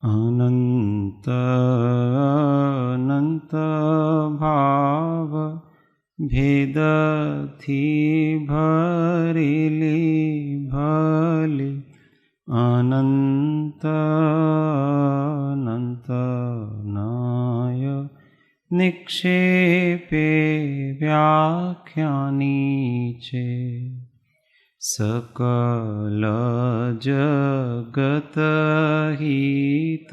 अनंत अनंत भाव भेद थी भरेली भली अनंत अनंत नाय निक्षेपे व्याख्यानी छे सकल जगत हित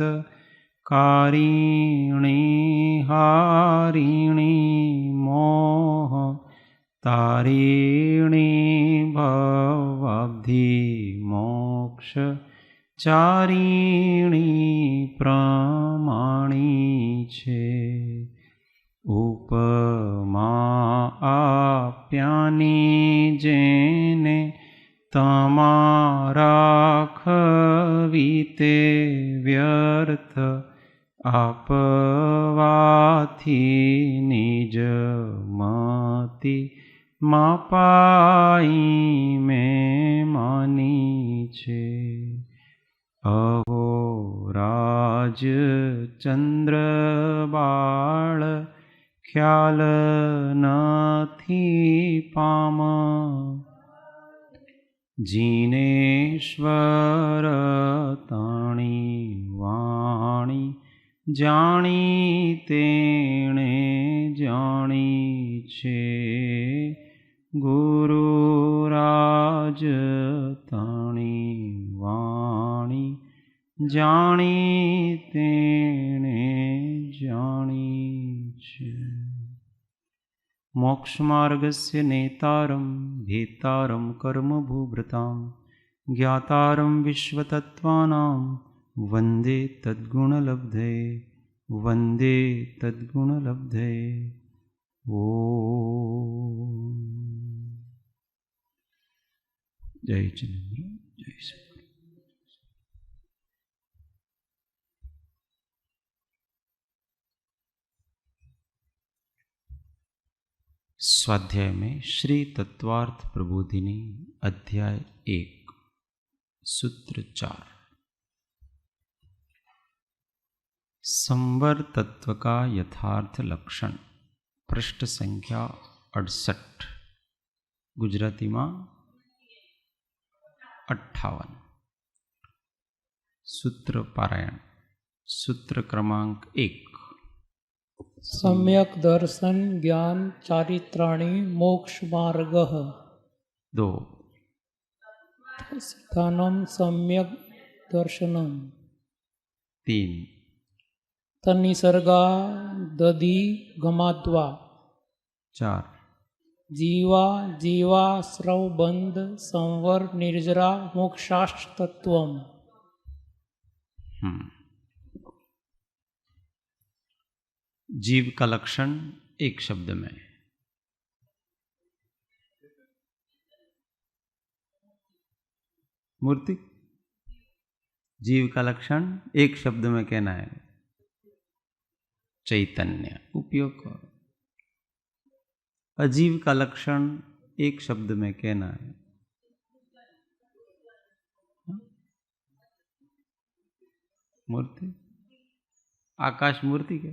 कारिणी हारिणी मोह तारिणी भवाब्धि मोक्ष चारिणी प्रमाणी छे उपमा आप्यानी जेने तमारा खवीते व्यर्थ आपवाथी निज मति मापाई में मानी छे अहो राज चंद्र बाळ ख्याल नथी पाम जिनेश्वर ताणी वाणी जाणी तेणे जाणी छे गुरुराज ताणी वाणी जाणी तेणे जाणी छे मोक्षमार्गस्य नेतारं भेतारं कर्मभूभृतां ज्ञातारं विश्वतत्त्वानां वन्दे तद्गुणलब्धये वन्दे तद्गुणलब्धये ॐ जय जिनेन्द्र जय सद्गुरु। स्वाध्याय में श्री तत्वार्थ प्रबोधिनी अध्याय 1 सूत्र 4 संवर तत्व का यथार्थ लक्षण पृष्ठ संख्या 68 गुजराती में 58 सूत्र पारायण सूत्र क्रमांक 1 सम्यक दर्शन ज्ञान चारित्राणि मोक्ष मार्गः 2 स्थानं सम्यक दर्शनम् 3 तन्निसर्गा दधि गमात्वा 4 जीवा जीवाश्रव बंध संवर निर्जरा मोक्षास्तत्वम्। जीव का लक्षण एक शब्द में मूर्ति जीव का लक्षण एक शब्द में कहना है चैतन्य उपयोग करो। अजीव का लक्षण एक शब्द में कहना है मूर्ति आकाश मूर्ति के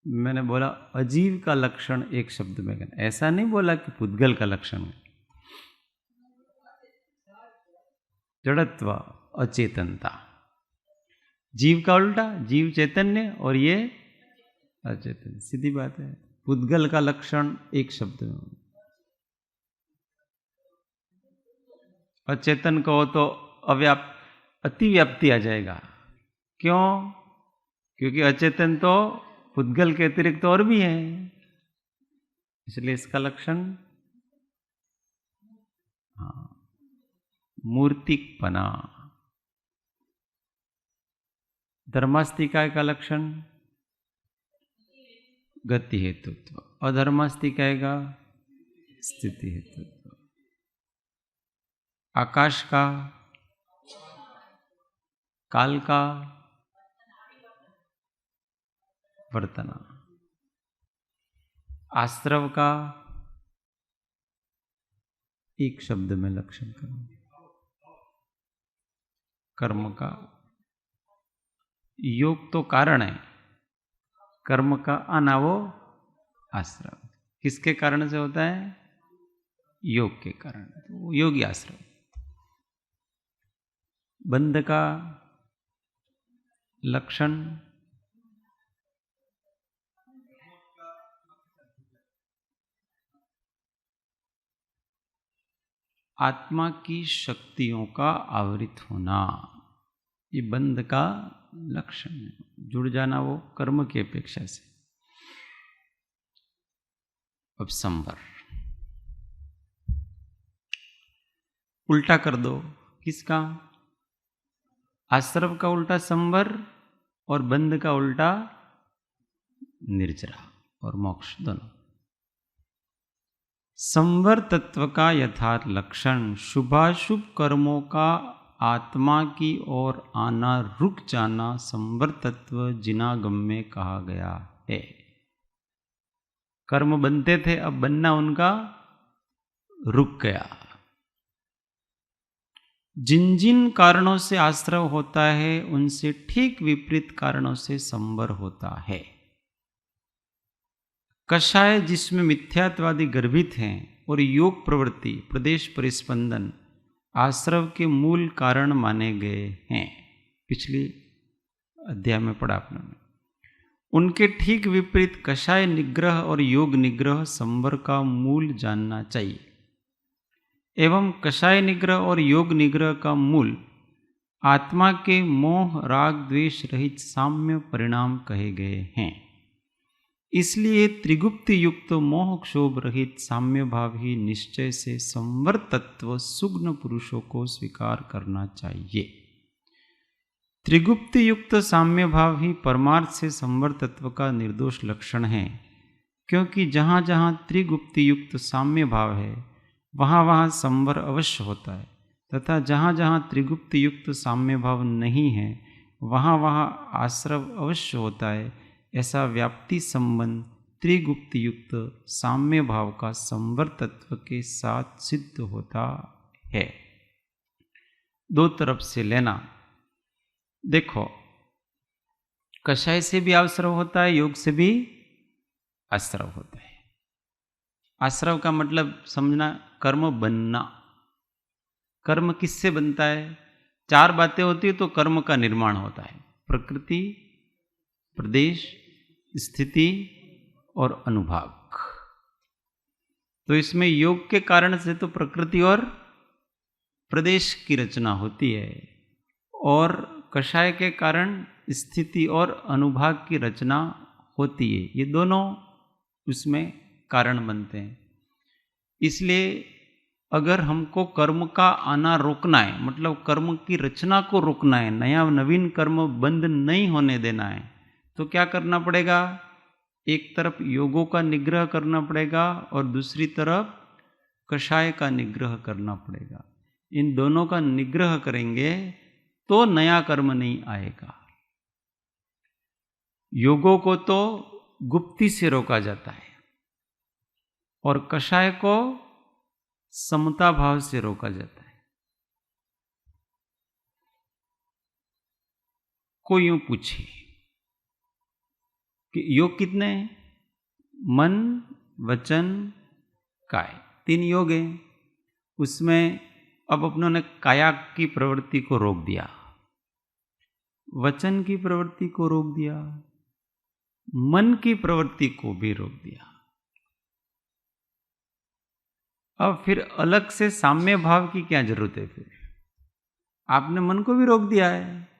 मैंने बोला अजीव का लक्षण एक शब्द में कहना, ऐसा नहीं बोला कि पुद्गल का लक्षण है। जड़त्व अचेतनता, जीव का उल्टा, जीव चैतन्य और ये अचेतन, सीधी बात है। पुद्गल का लक्षण एक शब्द में, अचेतन कहो तो अतिव्याप्ति आ जाएगा। क्यों? क्योंकि अचेतन तो पुद्गल के अतिरिक्त और भी है, इसलिए इसका लक्षण मूर्तिकपना। धर्मास्तिकाय का लक्षण गति हेतुत्व, अधर्मास्तिकाय का स्थिति हेतुत्व। आकाश का काल का वर्तना, आश्रव का एक शब्द में लक्षण करूंगा, कर्म का, योग तो कारण है, कर्म का आना वो आश्रव, किसके कारण से होता है? योग के कारण, तो योगी आश्रव। बंध का लक्षण आत्मा की शक्तियों का आवृत होना, ये बंध का लक्षण है, जुड़ जाना वो कर्म की अपेक्षा से। अब संवर उल्टा कर दो, किसका? आश्रव का उल्टा संवर और बंध का उल्टा निर्जरा और मोक्ष दोनों। संवर तत्व का यथार्थ लक्षण शुभाशुभ कर्मों का आत्मा की ओर आना रुक जाना संवर तत्व जिनागम में कहा गया है। कर्म बनते थे, अब बनना उनका रुक गया। जिन जिन कारणों से आश्रव होता है उनसे ठीक विपरीत कारणों से संवर होता है। कषाय जिसमें मिथ्यात्वादी गर्भित हैं और योग प्रवृत्ति प्रदेश परिस्पंदन आश्रव के मूल कारण माने गए हैं, पिछली अध्याय में पढ़ा आपने। उनके ठीक विपरीत कषाय निग्रह और योग निग्रह संवर का मूल जानना चाहिए, एवं कषाय निग्रह और योग निग्रह का मूल आत्मा के मोह राग द्वेष रहित साम्य परिणाम कहे गए हैं। इसलिए त्रिगुप्त युक्त मोह क्षोभ रहित साम्य भाव ही निश्चय से संवर तत्व सुग्न पुरुषों को स्वीकार करना चाहिए। त्रिगुप्त युक्त साम्य भाव ही परमार्थ से संवर तत्व का निर्दोष लक्षण है, क्योंकि जहाँ जहाँ त्रिगुप्त युक्त साम्य भाव है वहाँ वहाँ संवर अवश्य होता है, तथा जहाँ जहाँ त्रिगुप्त युक्त साम्य भाव नहीं है वहाँ वहाँ आश्रव अवश्य होता है। ऐसा व्याप्ति संबंध त्रिगुप्त युक्त साम्य भाव का संवर तत्व के साथ सिद्ध होता है। दो तरफ से लेना। देखो, कषाय से भी आश्रव होता है, योग से भी आश्रव होता है। आश्रव का मतलब समझना, कर्म बनना। कर्म किससे बनता है? चार बातें होती है तो कर्म का निर्माण होता है: प्रकृति, प्रदेश, स्थिति और अनुभाग। तो इसमें योग के कारण से तो प्रकृति और प्रदेश की रचना होती है, और कषाय के कारण स्थिति और अनुभाग की रचना होती है। ये दोनों उसमें कारण बनते हैं। इसलिए अगर हमको कर्म का आना रोकना है, मतलब कर्म की रचना को रोकना है, नया नवीन कर्म बंद नहीं होने देना है, तो क्या करना पड़ेगा? एक तरफ योगों का निग्रह करना पड़ेगा और दूसरी तरफ कषाय का निग्रह करना पड़ेगा। इन दोनों का निग्रह करेंगे तो नया कर्म नहीं आएगा। योगों को तो गुप्ती से रोका जाता है और कषाय को समता भाव से रोका जाता है। कोई यूं पूछे कि योग कितने हैं? मन, वचन, काय, 3 योग हैं। उसमें अब अपनों ने काया की प्रवृत्ति को रोक दिया, वचन की प्रवृत्ति को रोक दिया, मन की प्रवृत्ति को भी रोक दिया। अब फिर अलग से साम्य भाव की क्या जरूरत है? फिर आपने मन को भी रोक दिया है।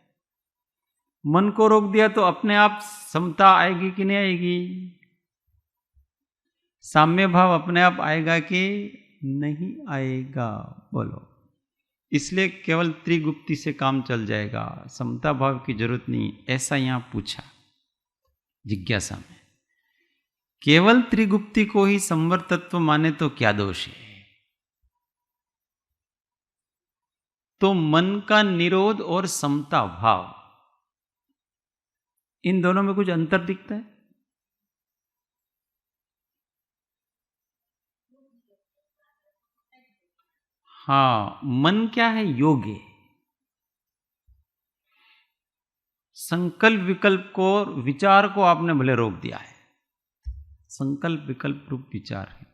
मन को रोक दिया तो अपने आप समता आएगी कि नहीं आएगी? साम्य भाव अपने आप आएगा कि नहीं आएगा? बोलो। इसलिए केवल त्रिगुप्ती से काम चल जाएगा, समता भाव की जरूरत नहीं। ऐसा यहां पूछा जिज्ञासा में। केवल त्रिगुप्ती को ही संवर तत्व माने तो क्या दोष है? तो मन का निरोध और समता भाव, इन दोनों में कुछ अंतर दिखता है? हाँ, मन क्या है? योग है। संकल्प विकल्प को, विचार को आपने भले रोक दिया है, संकल्प विकल्प रूप विचार है,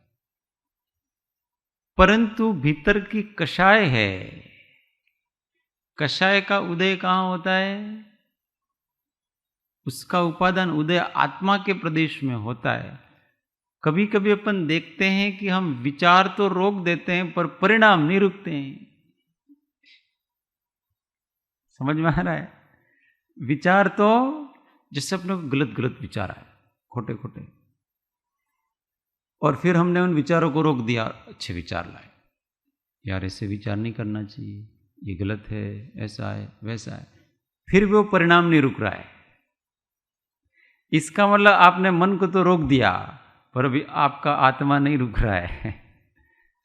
परंतु भीतर की कषाय है। कषाय का उदय कहां होता है? उसका उपादान उदय आत्मा के प्रदेश में होता है। कभी कभी अपन देखते हैं कि हम विचार तो रोक देते हैं पर परिणाम नहीं रुकते हैं। समझ में आ रहा है? विचार तो जैसे अपने को गलत गलत विचार आए, खोटे खोटे, और फिर हमने उन विचारों को रोक दिया, अच्छे विचार लाए, यार ऐसे विचार नहीं करना चाहिए, ये गलत है, ऐसा है वैसा है, फिर भी वो परिणाम नहीं रुक रहा है। इसका मतलब आपने मन को तो रोक दिया पर अभी आपका आत्मा नहीं रुक रहा है।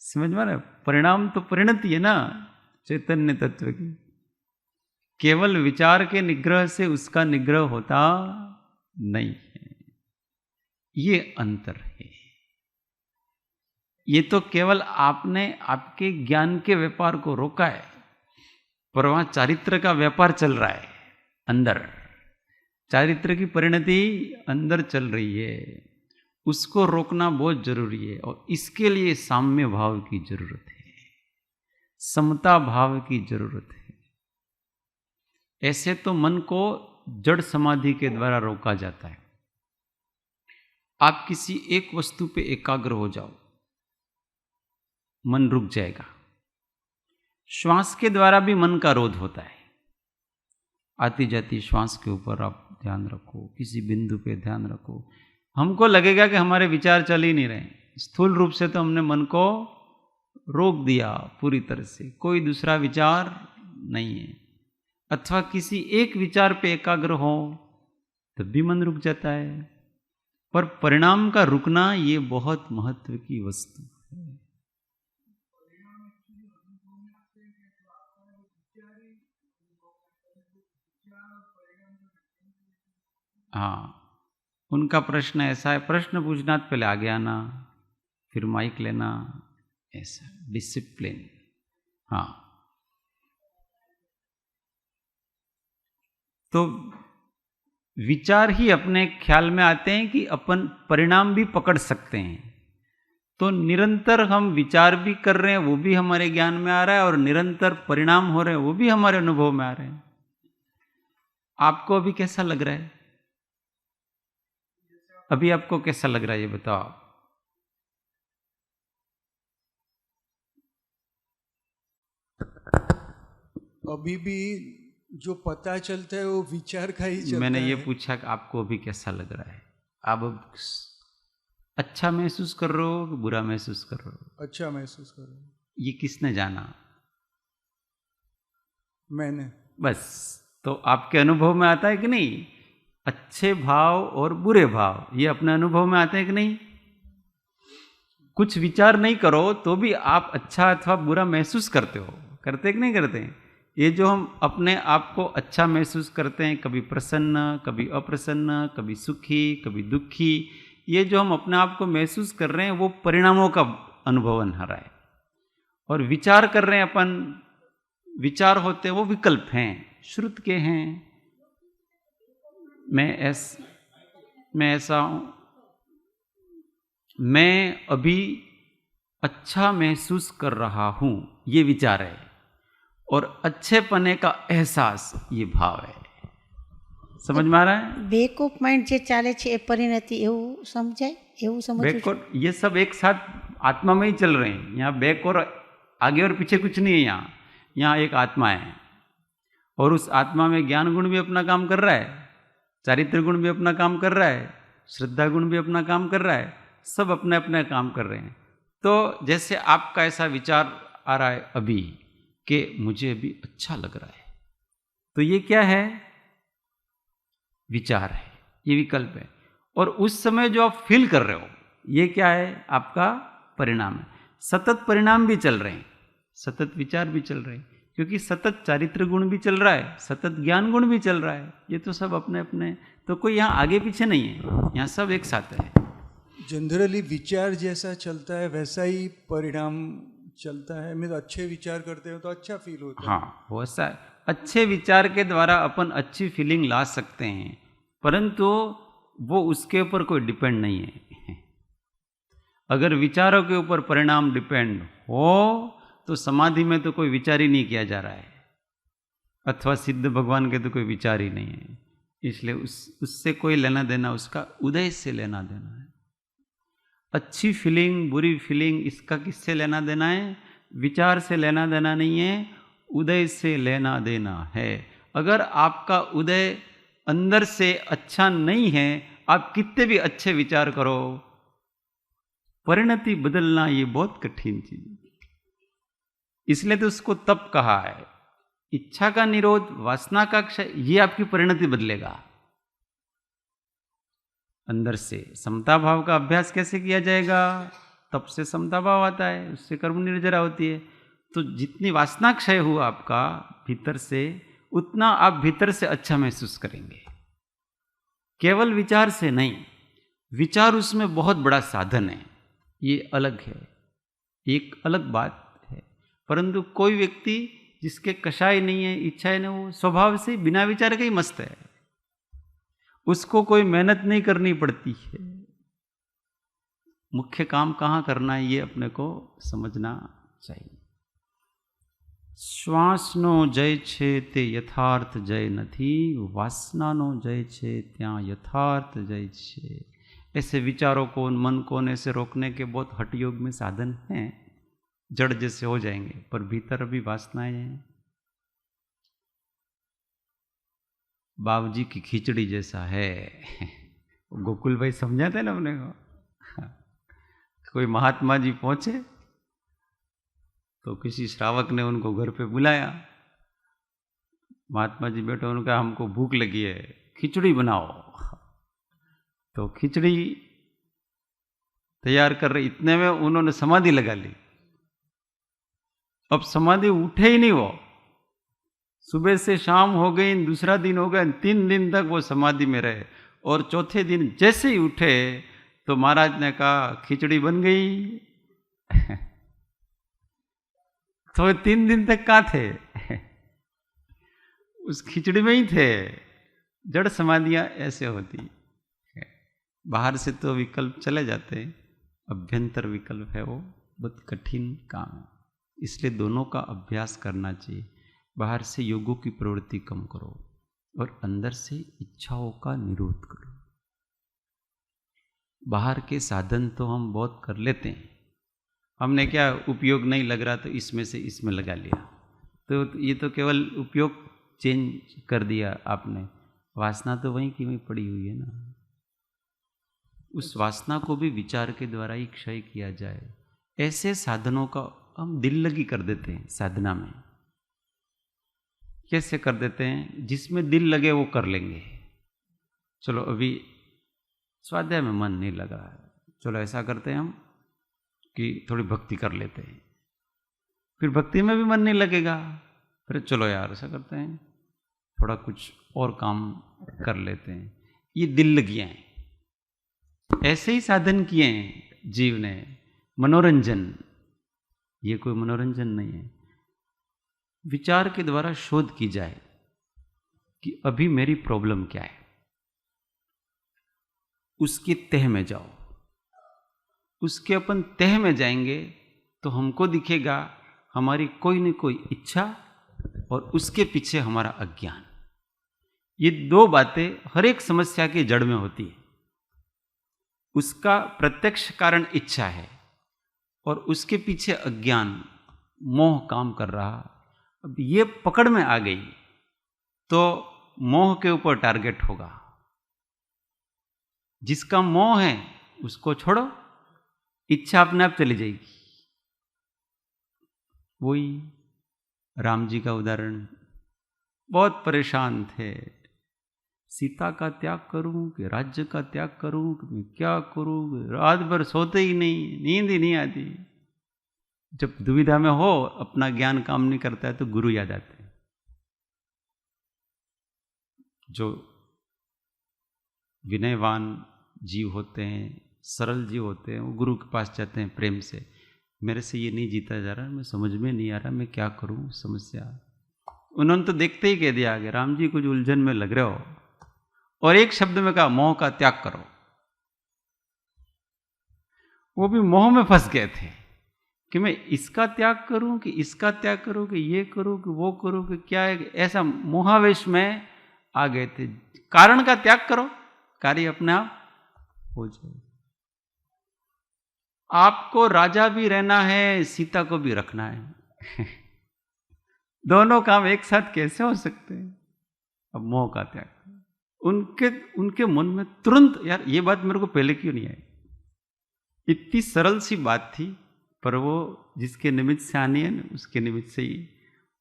समझ में आ रहा है? परिणाम तो परिणति है ना चैतन्य तत्व की। केवल विचार के निग्रह से उसका निग्रह होता नहीं है, ये अंतर है। ये तो केवल आपने आपके ज्ञान के व्यापार को रोका है, पर वहां चारित्र का व्यापार चल रहा है। अंदर चारित्र की परिणति अंदर चल रही है, उसको रोकना बहुत जरूरी है। और इसके लिए साम्य भाव की जरूरत है, समता भाव की जरूरत है। ऐसे तो मन को जड़ समाधि के द्वारा रोका जाता है। आप किसी एक वस्तु पे एकाग्र हो जाओ, मन रुक जाएगा। श्वास के द्वारा भी मन का रोध होता है। आती जाती श्वास के ऊपर आप ध्यान रखो, किसी बिंदु पे ध्यान रखो, हमको लगेगा कि हमारे विचार चल ही नहीं रहे। स्थूल रूप से तो हमने मन को रोक दिया पूरी तरह से, कोई दूसरा विचार नहीं है। अथवा किसी एक विचार पे एकाग्र हो तब भी मन रुक जाता है। पर परिणाम का रुकना ये बहुत महत्व की वस्तु है। हाँ, उनका प्रश्न ऐसा है, प्रश्न पूछना तो पहले आगे आना, फिर माइक लेना, ऐसा डिसिप्लिन। हाँ, तो विचार ही अपने ख्याल में आते हैं कि अपन परिणाम भी पकड़ सकते हैं। तो निरंतर हम विचार भी कर रहे हैं, वो भी हमारे ज्ञान में आ रहा है, और निरंतर परिणाम हो रहे हैं, वो भी हमारे अनुभव में आ रहे हैं। आपको अभी कैसा लग रहा है? अभी आपको कैसा लग रहा है ये बताओ। अभी भी जो पता चलता है वो विचार का ही चलता मैंने है। ये पूछा कि आपको अभी कैसा लग रहा है? आप अब अच्छा महसूस कर रहे हो कि बुरा महसूस कर रहे हो? अच्छा महसूस कर रहा हूं। ये किसने जाना? मैंने। बस, तो आपके अनुभव में आता है कि नहीं? अच्छे भाव और बुरे भाव ये अपने अनुभव में आते हैं कि नहीं? कुछ विचार नहीं करो तो भी आप अच्छा अथवा बुरा महसूस करते हो, करते कि नहीं करते? ये जो हम अपने आप को अच्छा महसूस करते हैं, कभी प्रसन्न, कभी अप्रसन्न, कभी सुखी, कभी दुखी, ये जो हम अपने आप को महसूस कर रहे हैं वो परिणामों का अनुभव आ रहा है। और विचार कर रहे हैं अपन, विचार होते हैं वो विकल्प हैं, श्रुत के हैं। मैं ऐसा हूं, मैं अभी अच्छा महसूस कर रहा हूं, ये विचार है। और अच्छे पने का एहसास ये भाव है। समझ में आ रहा है? બેકઅપ માઇન્ડ જે ચાલે છે એ પરિણતિ એવું સમજાય, એવું સમજવું बैक છે? और ये सब एक साथ आत्मा में ही चल रहे हैं। यहाँ बैक और आगे और पीछे कुछ नहीं है। यहाँ एक आत्मा है, और उस आत्मा में ज्ञान गुण भी अपना काम कर रहा है, चारित्र गुण भी अपना काम कर रहा है, श्रद्धा गुण भी अपना काम कर रहा है, सब अपने अपने काम कर रहे हैं। तो जैसे आपका ऐसा विचार आ रहा है अभी कि मुझे अभी अच्छा लग रहा है, तो ये क्या है? विचार है, ये विकल्प है। और उस समय जो आप फील कर रहे हो ये क्या है? आपका परिणाम है। सतत परिणाम भी चल रहे हैं, सतत विचार भी चल रहे हैं, क्योंकि सतत चारित्र गुण भी चल रहा है, सतत ज्ञान गुण भी चल रहा है। ये तो सब अपने अपने, तो कोई यहाँ आगे पीछे नहीं है, यहाँ सब एक साथ है। जनरली विचार जैसा चलता है वैसा ही परिणाम चलता है। मैं तो अच्छे विचार करते हो तो अच्छा फील होता है। हाँ, वो ऐसा है। अच्छे विचार के द्वारा अपन अच्छी फीलिंग ला सकते हैं, परंतु वो उसके ऊपर कोई डिपेंड नहीं है। अगर विचारों के ऊपर परिणाम डिपेंड हो तो समाधि में तो कोई विचार ही नहीं किया जा रहा है, अथवा सिद्ध भगवान के तो कोई विचार ही नहीं है। इसलिए उससे कोई लेना देना, उसका उदय से लेना देना है। अच्छी फीलिंग बुरी फीलिंग इसका किससे लेना देना है? विचार से लेना देना नहीं है, उदय से लेना देना है। अगर आपका उदय अंदर से अच्छा नहीं है, आप कितने भी अच्छे विचार करो, परिणति बदलना ये बहुत कठिन चीज है। इसलिए तो उसको तप कहा है। इच्छा का निरोध, वासना का क्षय, ये आपकी परिणति बदलेगा। अंदर से समता भाव का अभ्यास कैसे किया जाएगा? तप से समता भाव आता है, उससे कर्म निर्जरा होती है। तो जितनी वासना क्षय हुआ आपका भीतर से, उतना आप भीतर से अच्छा महसूस करेंगे, केवल विचार से नहीं। विचार उसमें बहुत बड़ा साधन है, ये अलग है, एक अलग बात है। परंतु कोई व्यक्ति जिसके कषाय नहीं है, इच्छाएं नहीं, वो स्वभाव से बिना विचार के ही मस्त है, उसको कोई मेहनत नहीं करनी पड़ती है। मुख्य काम कहाँ करना है ये अपने को समझना चाहिए। શ્વાસનો જય છે તે યથાર્થ જય નથી, વાસનાનો જય છે ત્યાં यथार्थ जय છે। ऐसे विचारों को, मन को ऐसे रोकने के बहुत हठ योग में साधन हैं, जड़ जैसे हो जाएंगे, पर भीतर अभी वासनाएं हैं। बाबूजी की खिचड़ी जैसा है। गोकुल भाई समझा था ना अपने को। कोई महात्मा जी पहुंचे तो किसी श्रावक ने उनको घर पे बुलाया। महात्मा जी बैठे, उन्होंने कहा हमको भूख लगी है, खिचड़ी बनाओ। तो खिचड़ी तैयार कर रहे, इतने में उन्होंने समाधि लगा ली। अब समाधि उठे ही नहीं वो। सुबह से शाम हो गई, दूसरा दिन हो गया, 3 दिन तक वो समाधि में रहे। और चौथे दिन जैसे ही उठे तो महाराज ने कहा खिचड़ी बन गई। तो 3 दिन तक कहाँ थे? उस खिचड़ी में ही थे। जड़ समाधियां ऐसे होती है। बाहर से तो विकल्प चले जाते हैं, अभ्यंतर विकल्प है वो बहुत कठिन काम है। इसलिए दोनों का अभ्यास करना चाहिए। बाहर से योगों की प्रवृत्ति कम करो और अंदर से इच्छाओं का निरोध करो। बाहर के साधन तो हम बहुत कर लेते हैं, हमने क्या उपयोग नहीं लग रहा तो इसमें से इसमें लगा लिया, तो ये तो केवल उपयोग चेंज कर दिया आपने। वासना तो वहीं की वहीं पड़ी हुई है ना। उस वासना को भी विचार के द्वारा ही क्षय किया जाए। ऐसे साधनों का हम दिल लगी कर देते हैं। साधना में कैसे कर देते हैं? जिसमें दिल लगे वो कर लेंगे। चलो अभी स्वाध्याय में मन नहीं लग रहा है, चलो ऐसा करते हैं हम कि थोड़ी भक्ति कर लेते हैं। फिर भक्ति में भी मन नहीं लगेगा, फिर चलो यार ऐसा करते हैं थोड़ा कुछ और काम कर लेते हैं। ये दिल लगियां हैं। ऐसे ही साधन किए हैं जीव ने। मनोरंजन, ये कोई मनोरंजन नहीं है। विचार के द्वारा शोध की जाए कि अभी मेरी प्रॉब्लम क्या है, उसकी तह में जाओ। उसके अपन तह में जाएंगे तो हमको दिखेगा हमारी कोई न कोई इच्छा और उसके पीछे हमारा अज्ञान। ये 2 बातें हर एक समस्या की जड़ में होती है। उसका प्रत्यक्ष कारण इच्छा है और उसके पीछे अज्ञान, मोह काम कर रहा। अब ये पकड़ में आ गई तो मोह के ऊपर टारगेट होगा। जिसका मोह है उसको छोड़ो, इच्छा अपने आप चली जाएगी। वही राम जी का उदाहरण, बहुत परेशान थे, सीता का त्याग करूं कि राज्य का त्याग करूं कि मैं क्या करूं, रात भर सोते ही नहीं, नींद ही नहीं आती। जब दुविधा में हो, अपना ज्ञान काम नहीं करता है, तो गुरु याद आते हैं। जो विनयवान जीव होते हैं, सरल जीव होते हैं, वो गुरु के पास जाते हैं प्रेम से, मेरे से ये नहीं जीता जा रहा, मैं समझ में नहीं आ रहा, मैं क्या करूं, समस्या। उन्होंने तो देखते ही कह दिया आगे, राम जी कुछ उलझन में लग रहे हो, और एक शब्द में कहा, मोह का त्याग करो। वो भी मोह में फंस गए थे कि मैं इसका त्याग करूं कि इसका त्याग करूं कि ये करूं कि वो करूं कि क्या है, ऐसा मोहावेश में आ गए थे। कारण का त्याग करो, कार्य अपने आप हो जाए। आपको राजा भी रहना है, सीता को भी रखना है। दोनों काम एक साथ कैसे हो सकते हैं? अब मोह का त्याग, उनके मन में तुरंत, यार ये बात मेरे को पहले क्यों नहीं आई? इतनी सरल सी बात थी, पर वो जिसके निमित्त से आनी है ना, उसके निमित्त से ही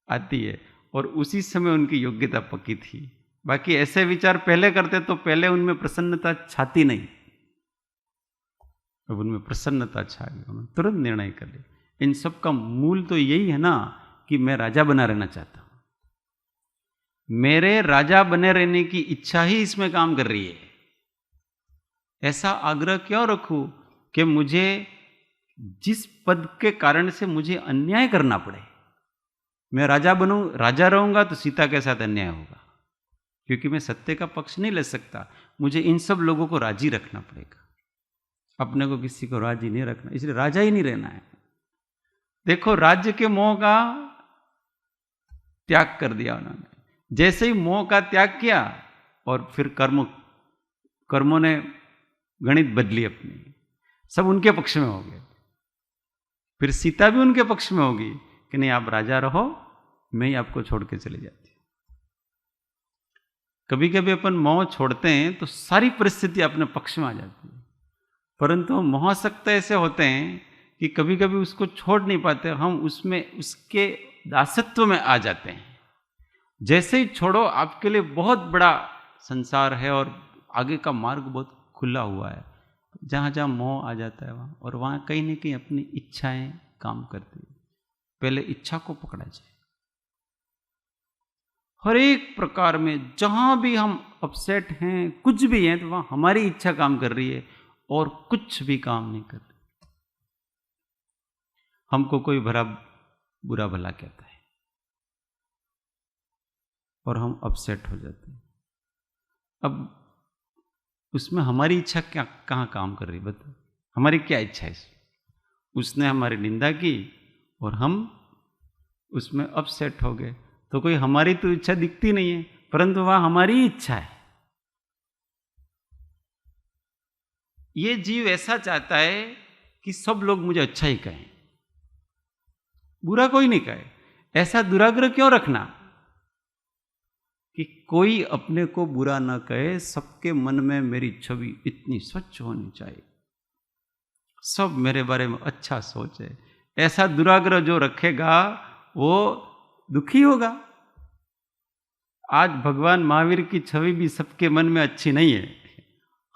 आती है, और उसी समय उनकी योग्यता पक्की थी। बाकी ऐसे विचार पहले करते तो पहले उनमें प्रसन्नता छाती नहीं, अब उनमें प्रसन्नता छा गई, उन्होंने तुरंत निर्णय कर लिया। इन सब का मूल तो यही है ना कि मैं राजा बना रहना चाहता हूं, मेरे राजा बने रहने की इच्छा ही इसमें काम कर रही है। ऐसा आग्रह क्यों रखूं कि मुझे जिस पद के कारण से मुझे अन्याय करना पड़े, मैं राजा बनूं, राजा रहूंगा तो सीता के साथ अन्याय होगा, क्योंकि मैं सत्य का पक्ष नहीं ले सकता, मुझे इन सब लोगों को राजी रखना पड़ेगा, अपने को किसी को राजी नहीं रखना, इसलिए राजा ही नहीं रहना है। देखो, राज्य के मोह का त्याग कर दिया उन्होंने। जैसे ही मोह का त्याग किया, और फिर कर्मों ने गणित बदली अपनी, सब उनके पक्ष में हो गए। फिर सीता भी उनके पक्ष में होगी कि नहीं, आप राजा रहो, मैं ही आपको छोड़ के चली जाती हूं। कभी कभी अपन मोह छोड़ते हैं तो सारी परिस्थिति अपने पक्ष में आ जाती है, परंतु हम मोहासक्त ऐसे होते हैं कि कभी कभी उसको छोड़ नहीं पाते, हम उसमें उसके दासत्व में आ जाते हैं। जैसे ही छोड़ो, आपके लिए बहुत बड़ा संसार है और आगे का मार्ग बहुत खुला हुआ है। जहाँ जहाँ मोह आ जाता है वहाँ, और वहाँ कहीं ना कहीं अपनी इच्छाएं काम करती है। पहले इच्छा को पकड़ा जाए। हर एक प्रकार में जहाँ भी हम अपसेट हैं, कुछ भी हैं, तो वहाँ हमारी इच्छा काम कर रही है और कुछ भी काम नहीं कर रही। हमको कोई बुरा भला कहता है और हम अपसेट हो जाते हैं। अब उसमें हमारी इच्छा क्या कहाँ काम कर रही है? बता, हमारी क्या इच्छा है? उसने हमारी निंदा की और हम उसमें अपसेट हो गए, तो कोई हमारी तो इच्छा दिखती नहीं है, परंतु वह हमारी इच्छा है। ये जीव ऐसा चाहता है कि सब लोग मुझे अच्छा ही कहें, बुरा कोई नहीं कहे। ऐसा दुराग्रह क्यों रखना कि कोई अपने को बुरा ना कहे? सबके मन में मेरी छवि इतनी स्वच्छ होनी चाहिए, सब मेरे बारे में अच्छा सोचे। ऐसा दुराग्रह जो रखेगा वो दुखी होगा। आज भगवान महावीर की छवि भी सबके मन में अच्छी नहीं है,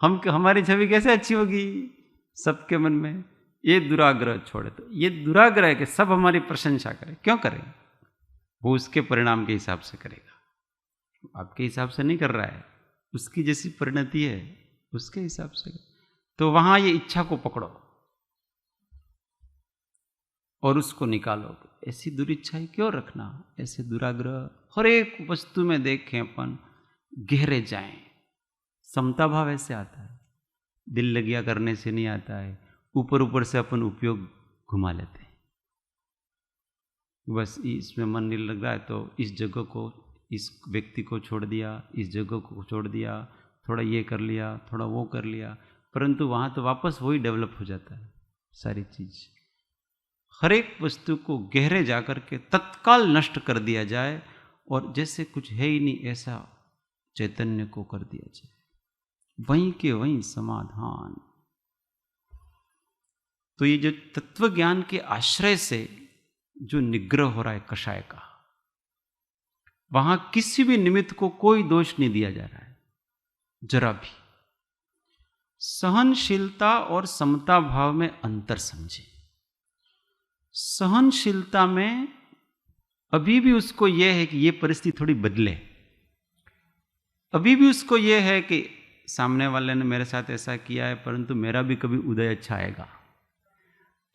हमारी छवि कैसे अच्छी होगी सबके मन में? ये दुराग्रह छोड़े। तो ये दुराग्रह है कि सब हमारी प्रशंसा करें। क्यों करें? वो उसके परिणाम के हिसाब से करेगा, आपके हिसाब से नहीं कर रहा है, उसकी जैसी परिणति है उसके हिसाब से। तो वहां ये इच्छा को पकड़ो और उसको निकालो। ऐसी दुरिच्छाएं क्यों रखना? ऐसे दुराग्रह हर एक वस्तु में देखें अपन, गहरे जाएं। समता भाव ऐसे आता है, दिल लगिया करने से नहीं आता है। ऊपर ऊपर से अपन उपयोग घुमा लेते हैं, बस इसमें मन नहीं लग रहा है तो इस जगह को, इस व्यक्ति को छोड़ दिया, इस जगह को छोड़ दिया, थोड़ा ये कर लिया, थोड़ा वो कर लिया, परंतु वहाँ तो वापस वही डेवलप हो जाता है सारी चीज। हर एक वस्तु को गहरे जाकर के तत्काल नष्ट कर दिया जाए और जैसे कुछ है ही नहीं ऐसा चैतन्य को कर दिया जाए, वहीं के वहीं समाधान। तो ये जो तत्व ज्ञान के आश्रय से जो निग्रह हो रहा है कषाय का, वहां किसी भी निमित्त को कोई दोष नहीं दिया जा रहा है, जरा भी। सहनशीलता और समता भाव में अंतर समझे। सहनशीलता में अभी भी उसको यह है कि ये परिस्थिति थोड़ी बदले, अभी भी उसको यह है कि सामने वाले ने मेरे साथ ऐसा किया है परंतु मेरा भी कभी उदय अच्छा आएगा।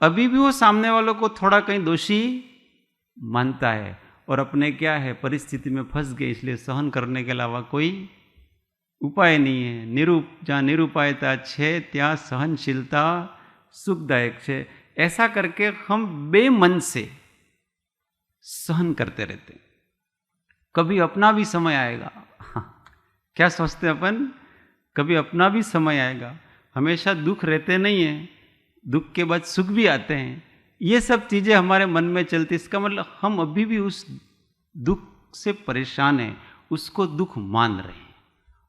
अभी भी वो सामने वालों को थोड़ा कहीं दोषी मानता है और अपने क्या है परिस्थिति में फंस गए, इसलिए सहन करने के अलावा कोई उपाय नहीं है। जहाँ निरुपायता छे ત્યાં सहनशीलता सुखदायक छे। ऐसा करके हम बेमन से सहन करते रहते हैं। कभी अपना भी समय आएगा, क्या सोचते हैं अपन, कभी अपना भी समय आएगा। हमेशा दुख रहते नहीं हैं, दुख के बाद सुख भी आते हैं। ये सब चीज़ें हमारे मन में चलती, इसका मतलब हम अभी भी उस दुख से परेशान हैं, उसको दुख मान रहे हैं।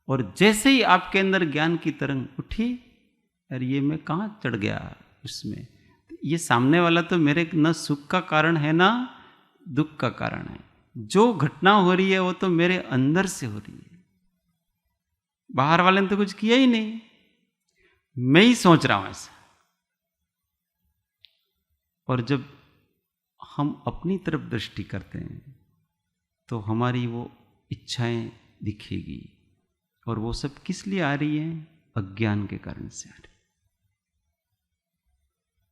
और जैसे ही आपके अंदर ज्ञान की तरंग उठी, अरे ये मैं कहाँ चढ़ गया उसमें, ये सामने वाला तो मेरे न सुख का कारण है ना दुख का कारण है। जो घटना हो रही है वो तो मेरे अंदर से हो रही है, बाहर वाले ने तो कुछ किया ही नहीं, मैं ही सोच रहा हूं ऐसा। और जब हम अपनी तरफ दृष्टि करते हैं तो हमारी वो इच्छाएं दिखेगी, और वो सब किस लिए आ रही है, अज्ञान के कारण से आ रही।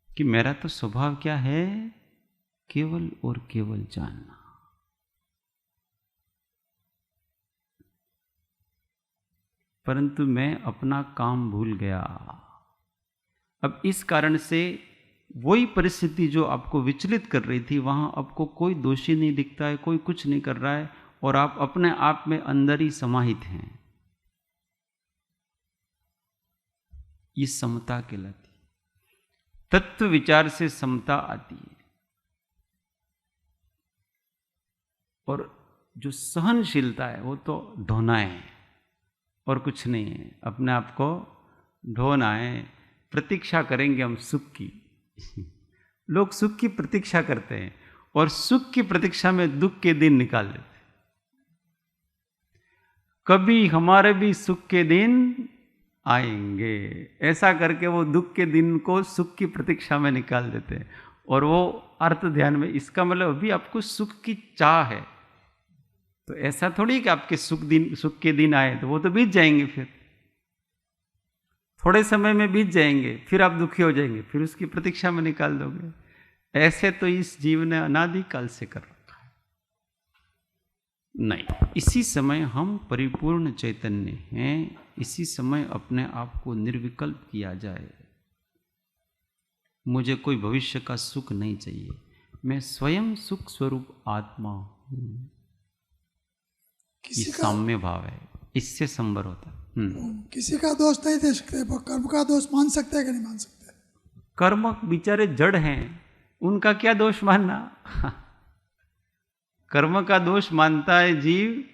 कि मेरा तो स्वभाव क्या है, केवल और केवल जानना। परंतु मैं अपना काम भूल गया। अब इस कारण से वही परिस्थिति जो आपको विचलित कर रही थी, वहां आपको कोई दोषी नहीं दिखता है, कोई कुछ नहीं कर रहा है, और आप अपने आप में अंदर ही समाहित हैं। ये समता कहलाती है। तत्व विचार से समता आती है। और जो सहनशीलता है वो तो ढोना है और कुछ नहीं है। अपने आप को ढोना है। प्रतीक्षा करेंगे हम सुख की। लोग सुख की प्रतीक्षा करते हैं और सुख की प्रतीक्षा में दुख के दिन निकाल देते हैं। कभी हमारे भी सुख के दिन आएंगे, ऐसा करके वो दुख के दिन को सुख की प्रतीक्षा में निकाल देते हैं। और वो अर्थ ध्यान में, इसका मतलब अभी आपको सुख की चाह है, तो ऐसा थोड़ी कि आपके सुख के दिन आए तो वो तो बीत जाएंगे, फिर थोड़े समय में बीत जाएंगे, फिर आप दुखी हो जाएंगे, फिर उसकी प्रतीक्षा में निकाल दोगे। ऐसे तो इस जीव ने अनादिकाल से कर रखा है। नहीं, इसी समय हम परिपूर्ण चैतन्य हैं। इसी समय अपने आप को निर्विकल्प किया जाए। मुझे कोई भविष्य का सुख नहीं चाहिए, मैं स्वयं सुख स्वरूप आत्मा हूं। ये साम्य भाव है, इससे संबर होता है। किसी का दोष नहीं दे सकते, कर्म का दोष मान सकते हैं कि नहीं मान सकते? कर्म बेचारे जड़ हैं, उनका क्या दोष मानना। कर्म का दोष मानता है जीव,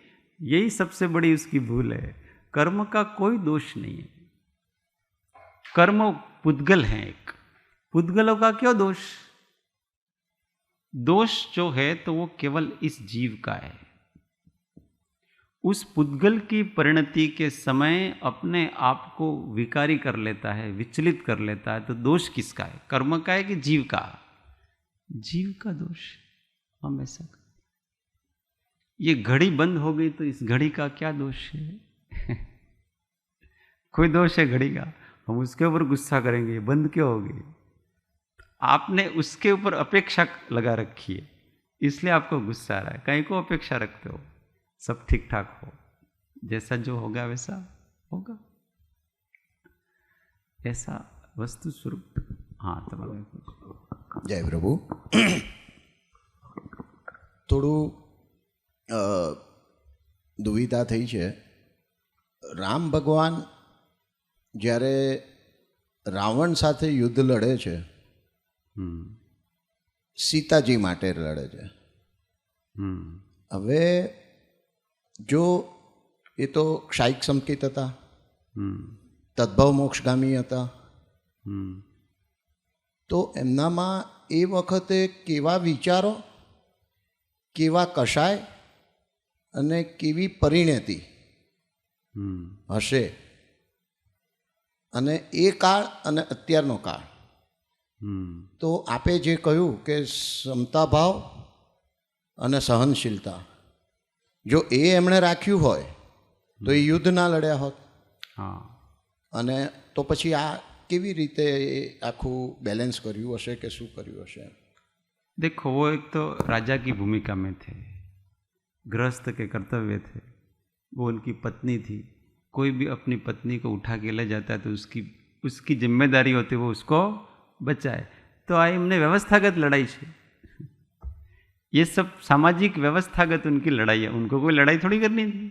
यही सबसे बड़ी उसकी भूल है। कर्म का कोई दोष नहीं है। कर्म पुद्गल है। एक पुद्गलों का क्यों दोष? दोष जो है तो वो केवल इस जीव का है। उस पुद्गल की परिणति के समय अपने आप को विकारी कर लेता है, विचलित कर लेता है, तो दोष किसका है? कर्म का है कि जीव का? जीव का दोष। हम ऐसा करते, ये घड़ी बंद हो गई तो इस घड़ी का क्या दोष है? कोई दोष है घड़ी का? हम उसके ऊपर गुस्सा करेंगे, ये बंद क्यों हो गई? आपने उसके ऊपर अपेक्षा लगा रखी है, इसलिए आपको गुस्सा आ रहा है। कहीं को अपेक्षा रखते हो सब ठीक ठाक हो, जैसा जो होगा वैसा होगा, ऐसा वस्तु स्वरूप। हाँ, તમારે जय प्रभु। થોડું દુવિધા થઈ છે। રામ ભગવાન જ્યારે રાવણ સાથે યુદ્ધ લડે છે, સીતાજી માટે લડે છે। હવે જો એ તો ક્ષાયિક સંકેત હતા, તદ્ભવ મોક્ષગામી હતા, તો એમનામાં એ વખતે કેવા વિચારો, કેવા કશાય અને કેવી પરિણતિ હશે, અને એ કાળ અને અત્યારનો કાળ તો આપે જે કહ્યું કે ક્ષમતા ભાવ અને સહનશીલતા, જો એ એમણે રાખ્યું હોય તો એ યુદ્ધ ના લડ્યા હોત. हाँ, અને તો પછી આ કેવી રીતે આખું બેલેન્સ કર્યું હશે કે શું કર્યું હશે? देखो वो एक तो राजा की भूमिका में थे, गृहस्थ के कर्तव्य थे, वो उनकी पत्नी थी. कोई भी अपनी पत्नी को उठा के ले जाता है तो उसकी जिम्मेदारी होती है वो उसको बचाए. तो आ एमने व्यवस्थागत लड़ाई है, ये सब सामाजिक व्यवस्थागत उनकी लड़ाई है. उनको कोई लड़ाई थोड़ी करनी थी.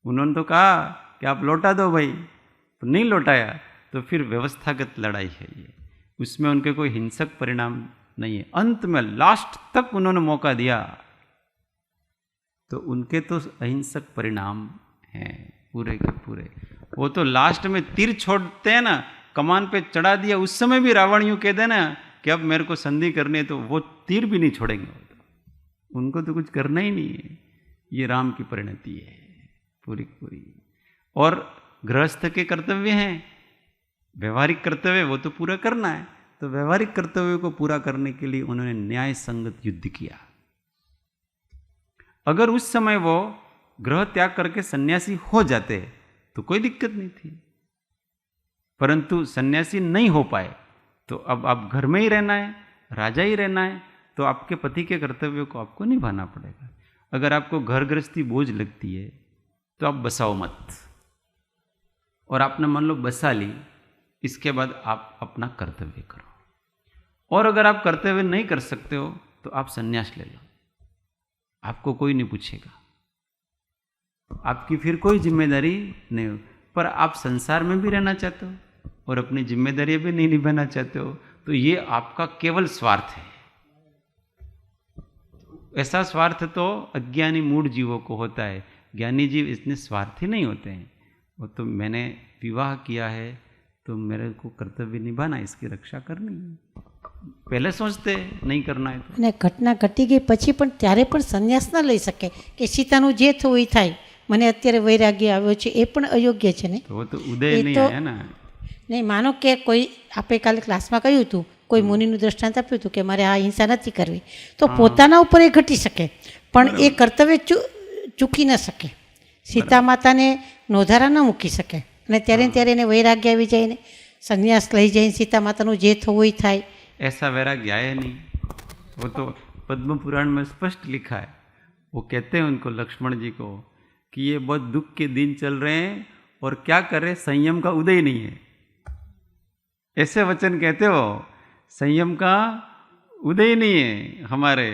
उन्होंने तो कहा कि आप लौटा दो भाई, तो नहीं लौटाया, तो फिर व्यवस्थागत लड़ाई है ये. उसमें उनके कोई हिंसक परिणाम नहीं है. अंत में लास्ट तक उन्होंने मौका दिया, तो उनके तो अहिंसक परिणाम हैं पूरे के पूरे. वो तो लास्ट में तीर छोड़ते हैं ना, कमान पे चढ़ा दिया, उस समय भी रावण यूँ कह देना कि अब मेरे को संधि करनी है, तो वो तीर भी नहीं छोड़ेंगे. उनको तो कुछ करना ही नहीं है. ये राम की परिणति है पूरी पूरी. और गृहस्थ के कर्तव्य हैं, व्यवहारिक कर्तव्य वो तो पूरा करना है. तो व्यवहारिक कर्तव्यों को पूरा करने के लिए उन्होंने न्याय संगत युद्ध किया. अगर उस समय वो गृह त्याग करके सन्यासी हो जाते तो कोई दिक्कत नहीं थी, परंतु सन्यासी नहीं हो पाए तो अब आप घर में ही रहना है, राजा ही रहना है, तो आपके पति के कर्तव्यों को आपको निभाना पड़ेगा. अगर आपको घर गृहस्थी बोझ लगती है तो आप बसाओ मत, और आपने मान लो बसा ली, इसके बाद आप अपना कर्तव्य करो. और अगर आप कर्तव्य नहीं कर सकते हो तो आप संन्यास ले लो, आपको कोई नहीं पूछेगा, आपकी फिर कोई जिम्मेदारी नहीं हो. पर आप संसार में भी रहना चाहते हो और अपनी जिम्मेदारी भी नहीं निभाना चाहते हो, तो ये आपका केवल स्वार्थ है. ऐसा स्वार्थ तो अज्ञानी मूढ़ जीवों को होता है. ज्ञानी जीव इतने स्वार्थी नहीं होते हैं. वो तो मैंने विवाह किया है तो मेरे को कर्तव्य निभाना, इसकी रक्षा करनी है, પહેલે સોચતે નહીં કરना है. અને ઘટના ઘટી ગઈ પછી પણ ત્યારે પણ સંન્યાસ ન લઈ શકે કે સીતાનું જે થવું એ થાય, મને અત્યારે વૈરાગ્ય આવ્યો છે, એ પણ અયોગ્ય છે ને. तो वो तो उदय એ नहीं તો आया ना. નહીં, માનો કે કોઈ આપણે કાલે ક્લાસમાં કહ્યું હતું, કોઈ મુનિનું દ્રષ્ટાંત આપ્યું હતું કે મારે આ હિંસા નથી કરવી, તો પોતાના ઉપર એ ઘટી શકે પણ એ કર્તવ્ય ચૂકી ન શકે. સીતા માતાને નોધારા ન મૂકી શકે અને ત્યારે ને ત્યારે એને વૈરાગ્ય આવી જાય ને સંન્યાસ લઈ જઈને સીતા માતાનું જે થવું એ થાય. ऐसा वैराग्य आया नहीं. वो तो पद्म पुराण में स्पष्ट लिखा है. वो कहते हैं उनको, लक्ष्मण जी को, कि ये बहुत दुख के दिन चल रहे हैं और क्या करें, संयम का उदय नहीं है. ऐसे वचन कहते हो, संयम का उदय नहीं है हमारे,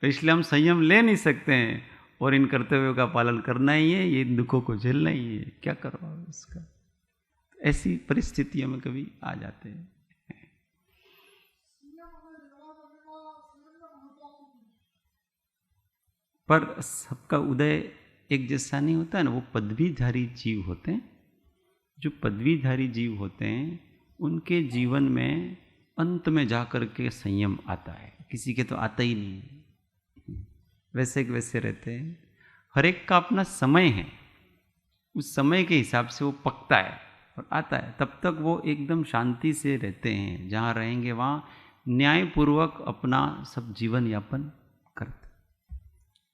तो इसलिए हम संयम ले नहीं सकते हैं और इन कर्तव्यों का पालन करना ही है, ये दुखों को झेलना ही है, क्या करो इसका. ऐसी परिस्थितियों में कभी आ जाते हैं. पर सबका उदय एक जैसा नहीं होता है ना. वो पदवीधारी जीव होते हैं. जो पदवीधारी जीव होते हैं उनके जीवन में अंत में जाकर के संयम आता है, किसी के तो आता ही नहीं. वैसे के वैसे रहते हैं. हर एक का अपना समय है, उस समय के हिसाब से वो पकता है और आता है. तब तक वो एकदम शांति से रहते हैं. जहाँ रहेंगे वहाँ न्यायपूर्वक अपना सब जीवन यापन करते.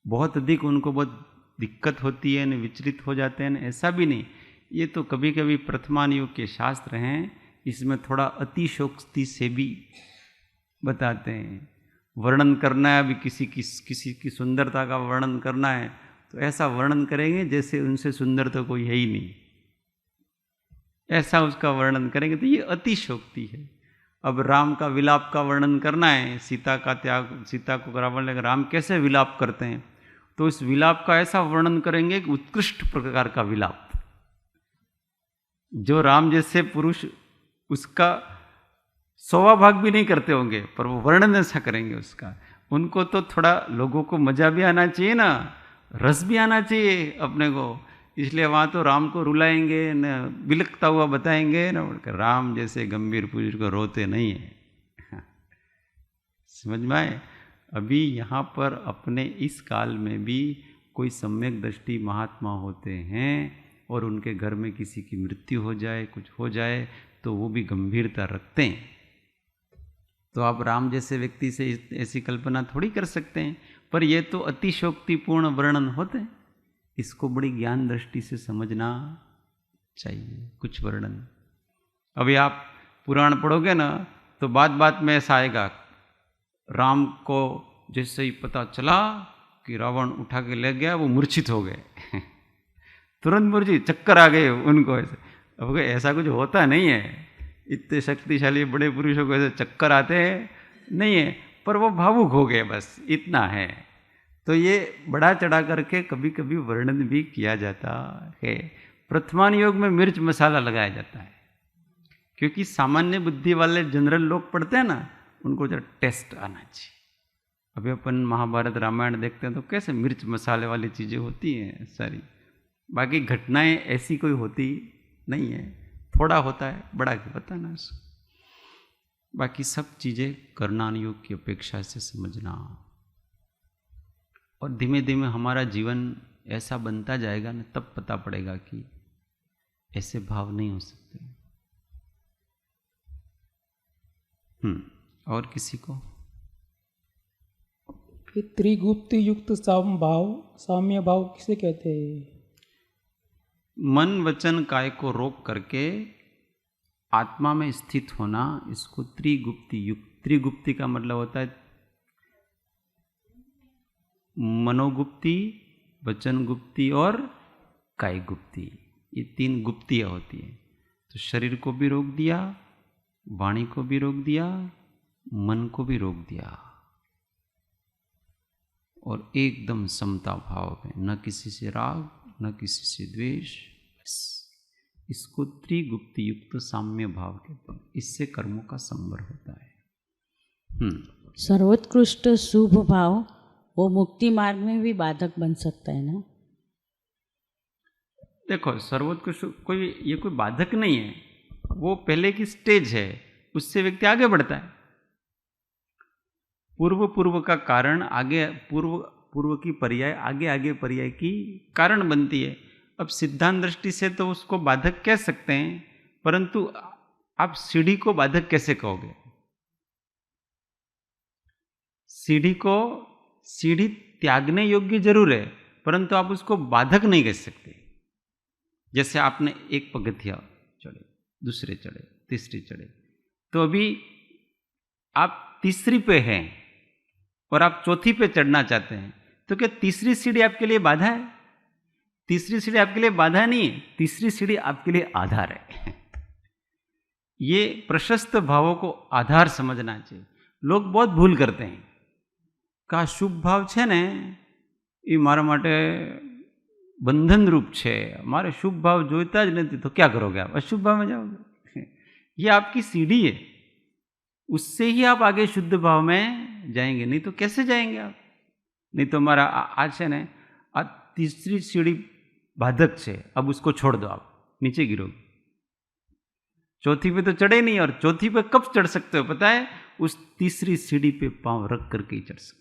बहुत अधिक उनको बहुत दिक्कत होती है, न विचलित हो जाते हैं, ऐसा भी नहीं. ये तो कभी कभी प्रथमान युग के शास्त्र हैं, इसमें थोड़ा अतिशोक्ति से भी बताते हैं. वर्णन करना है, अभी किसी की सुंदरता का वर्णन करना है तो ऐसा वर्णन करेंगे जैसे उनसे सुंदर तो कोई है ही नहीं, ऐसा उसका वर्णन करेंगे. तो ये अतिशोक्ति है. अब राम का विलाप का वर्णन करना है, सीता का त्याग, सीता को रावण लेकर राम कैसे विलाप करते हैं, तो इस विलाप का ऐसा वर्णन करेंगे कि उत्कृष्ट प्रकार का विलाप. जो राम जैसे पुरुष उसका 100वां भाग भी नहीं करते होंगे, पर वो वर्णन ऐसा करेंगे उसका. उनको तो थोड़ा लोगों को मजा भी आना चाहिए ना, रस भी आना चाहिए अपने को, इसलिए वहाँ तो राम को रुलाएंगे न बिलखता हुआ बताएंगे न, राम जैसे गंभीर पुरुष को रोते नहीं है. समझ में आए. अभी यहाँ पर अपने इस काल में भी कोई सम्यक दृष्टि महात्मा होते हैं और उनके घर में किसी की मृत्यु हो जाए, कुछ हो जाए, तो वो भी गंभीरता रखते हैं. तो आप राम जैसे व्यक्ति से ऐसी कल्पना थोड़ी कर सकते हैं, पर यह तो अतिशोक्तिपूर्ण वर्णन होते हैं, इसको बड़ी ज्ञान दृष्टि से समझना चाहिए। कुछ वर्णन अभी आप पुराण पढ़ोगे ना तो बात बात में ऐसा आएगा, राम को जैसे ही पता चला कि रावण उठा के ले गया वो मूर्छित हो गए तुरंत मूर्छित, चक्कर आ गए उनको ऐसे। अब ऐसा कुछ होता नहीं है, इतने शक्तिशाली बड़े पुरुषों को ऐसे चक्कर आते हैं नहीं है, पर वो भावुक हो गए, बस इतना है। तो ये बड़ा चढ़ा करके कभी कभी वर्णन भी किया जाता है। प्रथमान योग में मिर्च मसाला लगाया जाता है, क्योंकि सामान्य बुद्धि वाले जनरल लोग पढ़ते हैं ना, उनको जरा टेस्ट आना चाहिए। अभी अपन महाभारत रामायण देखते हैं तो कैसे मिर्च मसाले वाली चीज़ें होती हैं सारी, बाकी घटनाएं ऐसी कोई होती नहीं है, थोड़ा होता है बड़ा के बताना। बाकी सब चीज़ें कर्णान योग की अपेक्षा से समझना, और धीमे धीमे हमारा जीवन ऐसा बनता जाएगा ना, तब पता पड़ेगा कि ऐसे भाव नहीं हो सकते। और किसी को? ये त्रिगुप्ति युक्त साम्य भाव किसे कहते हैं? मन वचन काय को रोक करके आत्मा में स्थित होना, इसको त्रिगुप्ति युक्त। त्रिगुप्ति का मतलब होता है मनोगुप्ति, वचन गुप्ति और काय गुप्ति। ये 3 गुप्तियाँ होती है। तो शरीर को भी रोक दिया, वाणी को भी रोक दिया, मन को भी रोक दिया, और एकदम समता भाव में, न किसी से राग न किसी से द्वेष। इसको त्रिगुप्ति युक्त साम्य भाव कहते हैं। इससे कर्मों का संवर होता है। सर्वोत्कृष्ट शुभ भाव वो मुक्ति मार्ग में भी बाधक बन सकता है ना? देखो, सर्वोत्कृष्ट ये कोई बाधक नहीं है, वो पहले की स्टेज है, उससे व्यक्ति आगे बढ़ता है। पूर्व का कारण आगे, पूर्व की पर्याय आगे पर्याय की कारण बनती है। अब सिद्धांत दृष्टि से तो उसको बाधक कह सकते हैं, परंतु आप सीढ़ी को बाधक कैसे कहोगे? सीढ़ी त्यागने योग्य जरूर है, परंतु आप उसको बाधक नहीं कह सकते। जैसे आपने एक पगथिया चढ़े, दूसरे चढ़े, तीसरी चढ़े, तो अभी आप तीसरी पे हैं और आप चौथी पे चढ़ना चाहते हैं, तो क्या तीसरी सीढ़ी आपके लिए बाधा है? तीसरी सीढ़ी आपके लिए बाधा नहीं है, तीसरी सीढ़ी आपके लिए आधार है। ये प्रशस्त भावों को आधार समझना चाहिए। लोग बहुत भूल करते हैं। का शुभ भाव है ने ये मारा माटे बंधन रूप है, हमारे शुभ भाव जोईता ज नहीं, तो क्या करोगे आप? अशुभ भाव में जाओगे। ये आपकी सीढ़ी है, उससे ही आप आगे शुद्ध भाव में जाएंगे, नहीं तो कैसे जाएंगे आप? नहीं तो हमारा आज है ना, आज तीसरी सीढ़ी बाधक है, अब उसको छोड़ दो, आप नीचे गिरोगे। चौथी पे तो चढ़े नहीं, और चौथी पे कब चढ़ सकते हो पता है? उस तीसरी सीढ़ी पे पांव रख करके ही चढ़ सकते।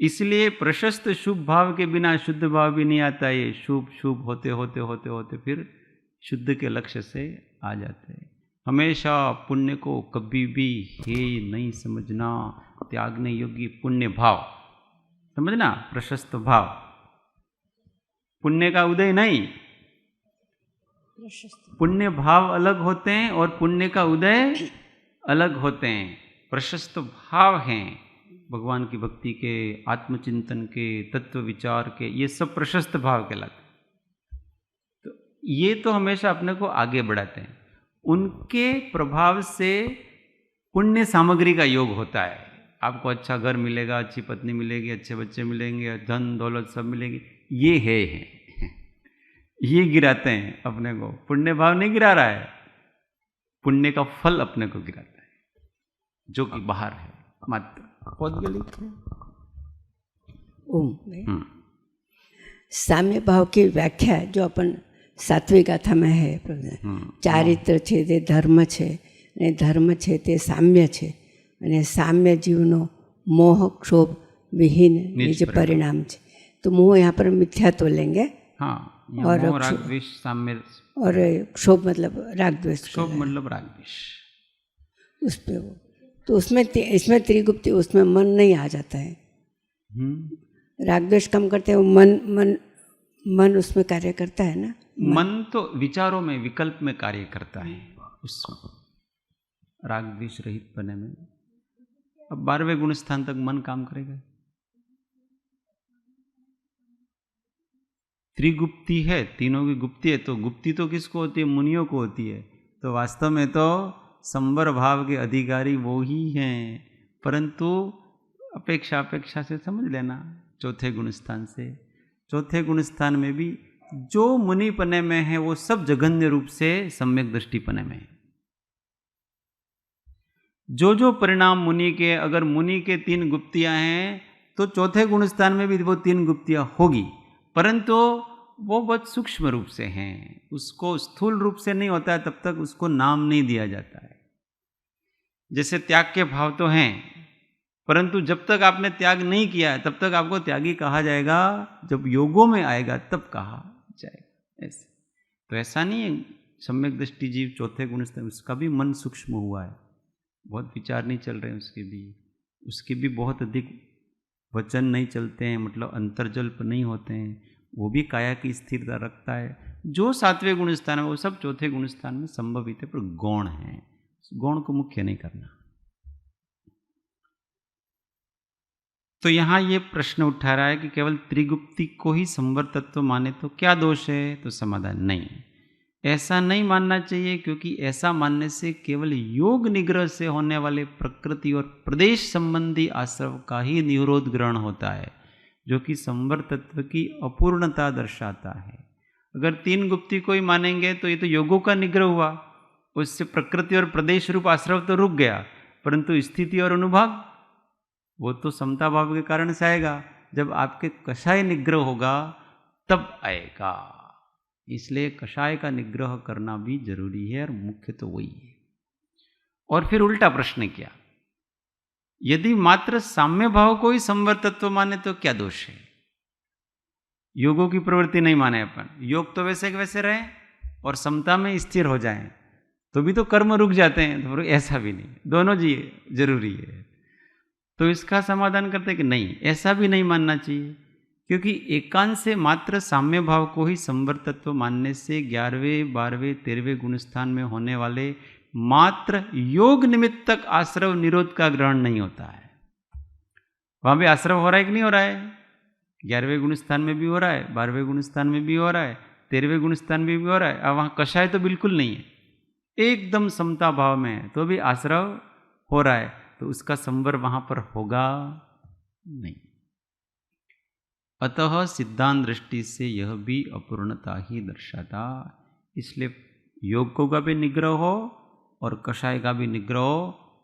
इसलिए प्रशस्त शुभ भाव के बिना शुद्ध भाव भी नहीं आता। ये शुभ होते होते होते होते फिर शुद्ध के लक्ष्य से आ जाते हैं। हमेशा पुण्य को कभी भी हेय नहीं समझना, त्यागने योग्य पुण्य भाव समझना, प्रशस्त भाव। पुण्य का उदय नहीं, पुण्य भाव अलग होते हैं और पुण्य का उदय अलग होते हैं। प्रशस्त भाव हैं भगवान की भक्ति के, आत्मचिंतन के, तत्व विचार के, ये सब प्रशस्त भाव कहलाते हैं। तो ये तो हमेशा अपने को आगे बढ़ाते हैं। उनके प्रभाव से पुण्य सामग्री का योग होता है। आपको अच्छा घर मिलेगा, अच्छी पत्नी मिलेगी, अच्छे बच्चे मिलेंगे, धन दौलत सब मिलेगी, ये है ये गिराते हैं अपने को। पुण्य भाव नहीं गिरा रहा है, पुण्य का फल अपने को गिराता है, जो कि बाहर है मात्र पौद्गलिक है। साम्य भाव की व्याख्या जो अपन सात्विक गाथा में है, ચારિત્ર છે તે ધર્મ છે અને ધર્મ છે તે સામ્ય છે અને સામ્ય જીવનો મોહ ક્ષોભ વિહીન નિજ પરિણામ છે। तो मोह यहाँ पर मिथ्यात्व लेंगे। हाँ, और मोह राग द्वेष साम्य, और क्षोभ मतलब राग द्वेष, क्षोभ मतलब राग द्वेष। उस पे वो तो उसमें इसमें त्रिगुप्ति, उसमें मन नहीं आ जाता है। राग द्वेष कम करते हैं वो मन मन मन उसमें कार्य करता है ना। मन तो विचारों में, विकल्प में कार्य करता है उस राग द्वेष रहित बने में। अब 12वें गुण स्थान तक मन काम करेगा। त्रिगुप्ति है, तीनों की गुप्ति है, तो गुप्ति तो किसको होती है? मुनियों को होती है। तो वास्तव में तो संवर भाव के अधिकारी वो ही हैं, परंतु अपेक्षा से समझ लेना। चौथे गुण स्थान से, चौथे गुण स्थान में भी जो मुनि पने में है वो सब जघन्य रूप से सम्यक दृष्टि पने में है। जो जो परिणाम मुनि के, अगर मुनि के 3 गुप्तियां हैं तो चौथे गुण स्थान में भी वो 3 गुप्तियां होगी, परंतु वो बहुत सूक्ष्म रूप से हैं। उसको स्थूल रूप से नहीं होता है, तब तक उसको नाम नहीं दिया जाता है। जैसे त्याग के भाव तो हैं, परंतु जब तक आपने त्याग नहीं किया है तब तक आपको त्यागी कहा जाएगा, जब योगों में आएगा तब कहा जाएगा। ऐसे तो ऐसा नहीं है। सम्यक दृष्टि जीव चौथे गुण स्थान, उसका भी मन सूक्ष्म हुआ है, बहुत विचार नहीं चल रहे हैं उसके भी बहुत अधिक वचन नहीं चलते हैं, मतलब अंतर्जल्प नहीं होते हैं, वो भी काया की स्थिरता रखता है। जो 7वें गुण स्थान है वो सब चौथे गुण स्थान में संभवित है, पर गौण है, गौण को मुख्य नहीं करना। तो यहाँ ये प्रश्न उठा रहा है कि केवल त्रिगुप्ति को ही संवर तत्व माने तो क्या दोष है? तो समाधान नहीं, ऐसा नहीं मानना चाहिए, क्योंकि ऐसा मानने से केवल योग निग्रह से होने वाले प्रकृति और प्रदेश संबंधी आश्रव का ही निरोध ग्रहण होता है, जो कि संवर तत्व की अपूर्णता दर्शाता है। अगर 3 गुप्ति को ही मानेंगे तो ये तो योगों का निग्रह हुआ, उससे प्रकृति और प्रदेश रूप आश्रव तो रुक गया, परंतु स्थिति और अनुभाग वो तो समता भाव के कारण से आएगा। जब आपके कषाय निग्रह होगा तब आएगा, इसलिए कषाय का निग्रह करना भी जरूरी है, और मुख्य तो वही है। और फिर उल्टा प्रश्न किया, यदि मात्र साम्य भाव को ही संवर तत्व माने तो क्या दोष है? योगों की प्रवृत्ति नहीं माने अपन, योग तो वैसे के वैसे रहे और समता में स्थिर हो जाएं, तो भी तो कर्म रुक जाते हैं। तो ऐसा भी नहीं, दोनों जी जरूरी है। तो इसका समाधान करते हैं कि नहीं, ऐसा भी नहीं मानना चाहिए, क्योंकि एकांत से मात्र साम्य भाव को ही संवर तत्व मानने से 11वें 12वें 13वें गुण स्थान में होने वाले मात्र योग निमित्तक आश्रव निरोध का ग्रहण नहीं होता है। वहां भी आश्रव हो रहा है कि नहीं हो रहा है? 11वें गुण स्थान में भी हो रहा है, 12वें गुण स्थान में भी हो रहा है, 13वें गुण स्थान में भी हो रहा है। अब वहां कषाय तो बिल्कुल नहीं है, एकदम समता भाव में है, तो भी आश्रव हो रहा है, तो उसका संवर वहां पर होगा नहीं। अतः सिद्धांत दृष्टि से यह भी अपूर्णता ही दर्शाता। इसलिए योग का भी निग्रह हो और कषाय का भी निग्रह हो,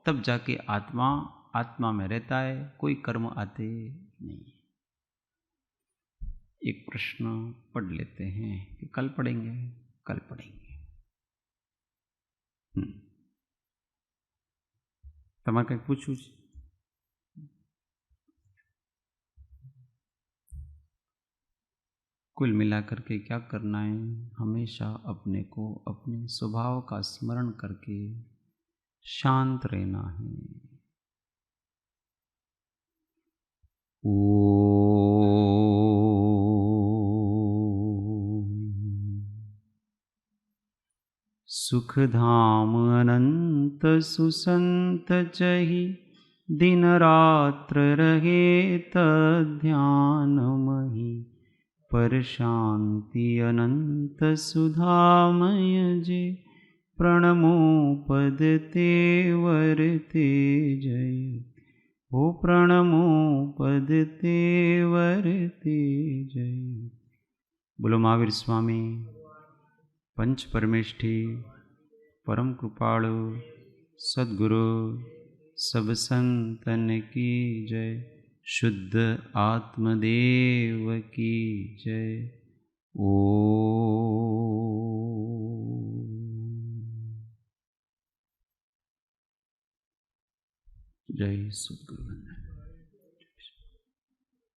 तब जाके आत्मा में रहता है, कोई कर्म आते नहीं। एक प्रश्न पढ़ लेते हैं कि कल पढ़ेंगे, कल पढ़ेंगे। તમારે કંઈક પૂછવું છે? कुल मिलाकर के क्या करना है? हमेशा अपने को अपने स्वभाव का स्मरण करके शांत रहना है। सुख धाम अनंत सुसंत चहि, दिन रात्र रहे तध्यान मही, पर शांति अनंत सुधामय जे, प्रणमो पद ते वरते जय। हो प्रणमो पद ते वरते जय। बोलो महावीर स्वामी पंच परमेष्ठी परम कृपाणु सद्गुरु सब संतन की जय। शुद्ध आत्मदेव की जय। ओ जय सद्गुरु।